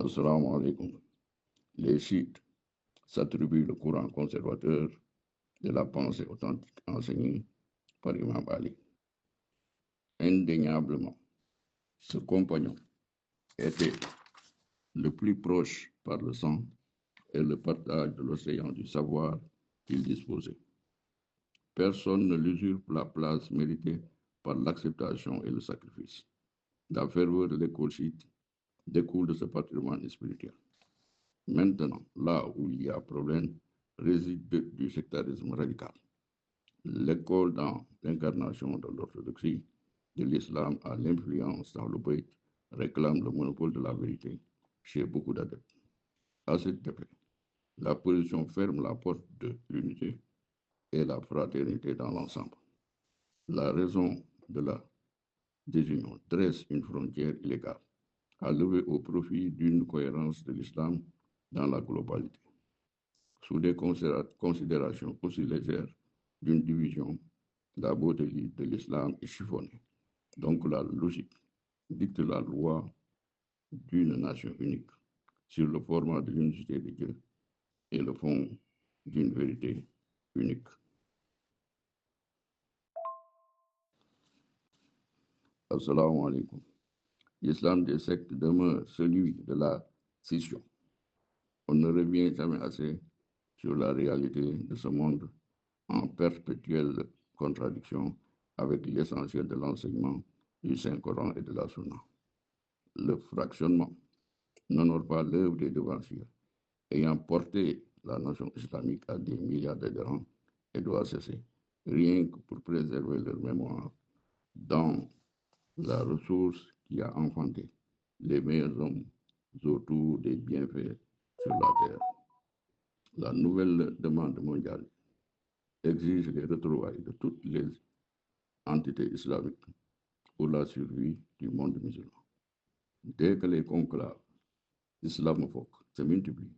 Assalamu alaikum. Les chiites s'attribuent le courant conservateur de la pensée authentique enseignée par Imam Ali. Indéniablement, ce compagnon était le plus proche par le sang et le partage de l'océan du savoir qu'il disposait. Personne ne l'usurpe la place méritée par l'acceptation et le sacrifice. La ferveur de l'école chiite découle de ce patrimoine spirituel. Maintenant, là où il y a problème, réside du sectarisme radical. L'école dans l'incarnation de l'orthodoxie de l'islam à l'influence dans le bayt réclame le monopole de la vérité chez beaucoup d'adeptes. À cet effet, la position ferme la porte de l'unité et la fraternité dans l'ensemble. La raison de la désunion dresse une frontière illégale à lever au profit d'une cohérence de l'islam dans la globalité. Sous des considérations aussi légères d'une division, la beauté de l'islam est chiffonnée. Donc la logique dicte la loi d'une nation unique sur le format de l'unicité de Dieu et le fond d'une vérité unique. Assalamu alaikum. L'islam des sectes demeure celui de la scission. On ne revient jamais assez sur la réalité de ce monde en perpétuelle contradiction avec l'essentiel de l'enseignement du Saint-Coran et de la Sunna. Le fractionnement n'honore pas l'œuvre des devanciers, ayant porté la nation islamique à des milliards d'adhérents et doit cesser, rien que pour préserver leur mémoire dans la ressource qui a enfanté les meilleurs hommes autour des bienfaits sur la terre. La nouvelle demande mondiale exige les retrouvailles de toutes les entités islamiques pour la survie du monde musulman. Dès que les conclaves islamophobes se multiplient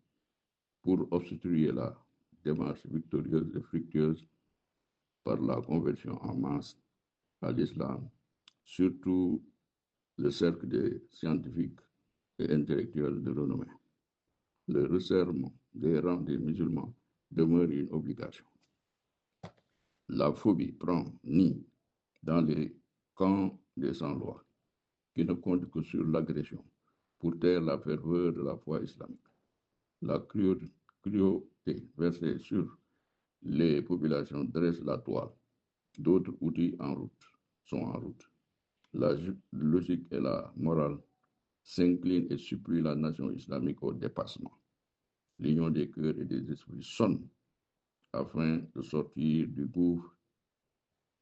pour obstruer la démarche victorieuse et fructueuse par la conversion en masse à l'islam, surtout le cercle des scientifiques et intellectuels de renommée. Le resserrement des rangs des musulmans demeure une obligation. La phobie prend nid dans les camps des sans-loi, qui ne comptent que sur l'agression pour taire la ferveur de la foi islamique. La cruauté versée sur les populations dresse la toile. D'autres outils sont en route. La logique et la morale s'inclinent et supplient la nation islamique au dépassement. L'union des cœurs et des esprits sonne afin de sortir du gouffre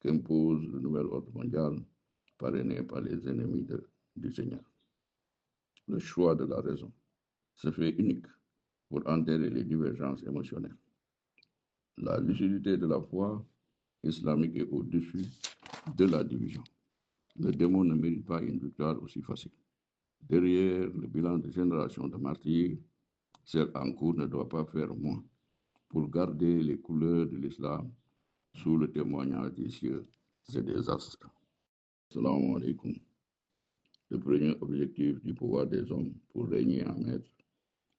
qu'impose le nouvel ordre mondial parrainé par les ennemis du Seigneur. Le choix de la raison se fait unique pour enterrer les divergences émotionnelles. La lucidité de la foi islamique est au-dessus de la division. Le démon ne mérite pas une victoire aussi facile. Derrière le bilan de générations de martyrs, celle en cours ne doit pas faire moins pour garder les couleurs de l'islam sous le témoignage des cieux et des astres. Assalamu alaikum. Le premier objectif du pouvoir des hommes pour régner en maître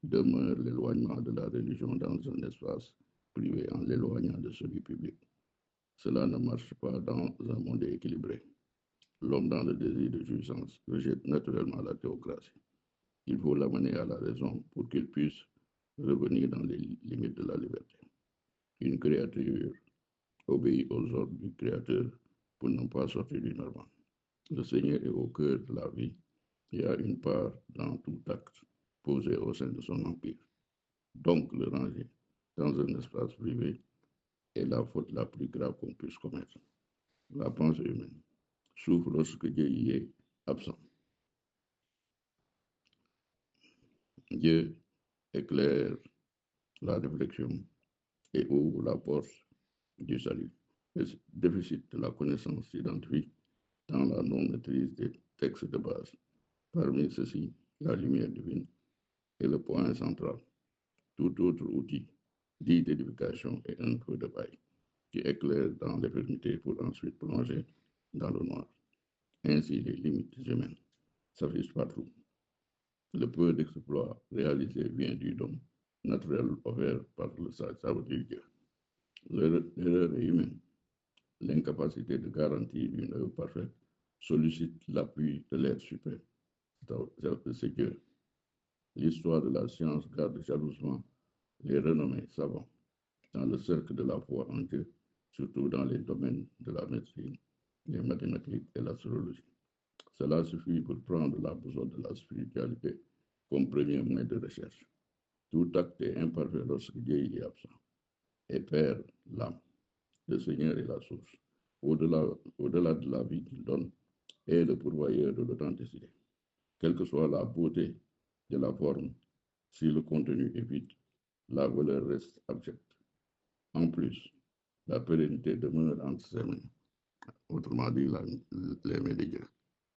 demeure l'éloignement de la religion dans un espace privé en l'éloignant de celui public. Cela ne marche pas dans un monde équilibré. L'homme dans le désir de jouissance rejette naturellement la théocratie. Il faut l'amener à la raison pour qu'il puisse revenir dans les limites de la liberté. Une créature obéit aux ordres du Créateur pour ne pas sortir du normal. Le Seigneur est au cœur de la vie et a une part dans tout acte posé au sein de son empire. Donc le ranger dans un espace privé est la faute la plus grave qu'on puisse commettre. La pensée humaine souffre lorsque Dieu y est absent. Dieu éclaire la réflexion et ouvre la porte du salut. Le déficit de la connaissance s'identifie dans la non-maîtrise des textes de base. Parmi ceux-ci, la lumière divine est le point central. Tout autre outil dit d'édification est un feu de paille qui éclaire dans l'éternité pour ensuite plonger dans le noir. Ainsi, les limites humaines s'affichent partout. Le peu d'exploits réalisés vient du don naturel offert par le savoir de Dieu. L'erreur est humaine. L'incapacité de garantir une œuvre parfaite sollicite l'appui de l'être suprême. C'est Dieu. L'histoire de la science garde jalousement les renommés savants dans le cercle de la foi en Dieu, surtout dans les domaines de la médecine, les mathématiques et l'astrologie. Cela suffit pour prendre la boussole de la spiritualité comme premier moyen de recherche. Tout acte est imparfait lorsque Dieu est absent et perd l'âme. Le Seigneur est la source. Au-delà de la vie qu'il donne, est le pourvoyeur de l'authenticité. Quelle que soit la beauté de la forme, si le contenu est vide, la valeur reste abjecte. En plus, la pérennité demeure entre ses mains. Autrement dit, les mains de Dieu.